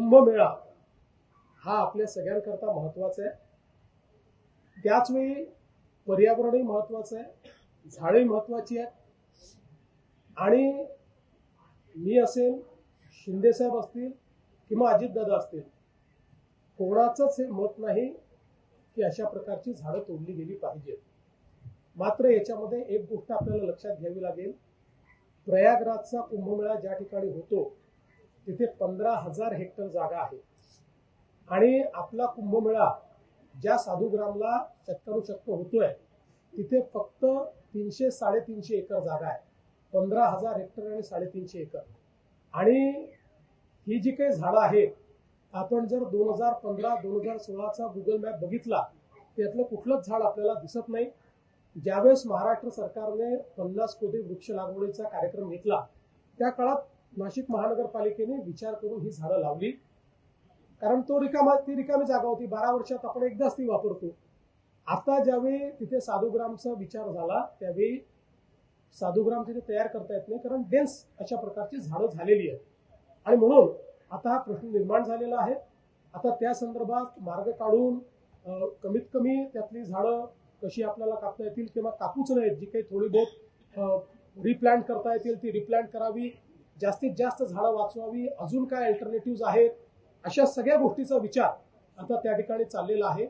कुंभमेळा हा आपल्या सगळ्यांकरता महत्वाचा आहे. त्याच वेळी पर्यावरणही महत्वाचं आहे, झाडे महत्वाची आहेत. आणि मी असेल, शिंदे साहेब असतील किंवा अजितदादा असतील, कोणाचंच हे मत नाही की अशा प्रकारची झाडं तोडली गेली पाहिजेत. मात्र याच्यामध्ये एक गोष्ट आपल्याला लक्षात घ्यावी लागेल. प्रयागराजचा कुंभमेळा ज्या ठिकाणी होतो तिथे 15,000 हेक्टर जागा आहे आणि आपला कुंभमेळा ज्या साधुग्रामला चक्कानुचक्क होतोय तिथे फक्त 300-350 एकर जागा आहे. 15,000 हेक्टर आणि 350 एकर. आणि ही जी काही झाडं आहेत, आपण जर 2015-2016चा गुगल मॅप बघितला त्यातलं कुठलंच झाड आपल्याला दिसत नाही. ज्यावेळेस महाराष्ट्र सरकारने 50 कोटी वृक्ष लागवडीचा कार्यक्रम घेतला त्या काळात नाशिक महानगरपालिकेने विचार करून ही झाडं लावली, कारण ती रिकामी जागा होती. 12 वर्षात आपण एकदाच ती वापरतो. आता ज्यावेळी तिथे साधुग्रामचा विचार झाला त्यावेळी साधुग्राम तिथे तयार करता येत नाही, कारण डेन्स अशा प्रकारची झाडं झालेली आहेत. आणि म्हणून आता हा प्रश्न निर्माण झालेला आहे. आता त्या संदर्भात मार्ग काढून कमीत कमी त्यातली झाडं कशी आपल्याला कापता येतील किंवा कापूच नाहीत, जी काही थोडी बहुत रिप्लांट करता येतील ती रिप्लांट करावी, जास्तीत जास्त झाडं वाचवावी, अजून काय अल्टरनेटिव्ह आहेत, अशा सगळ्या गोष्टीचा विचार आता त्या ठिकाणी चाललेला आहे.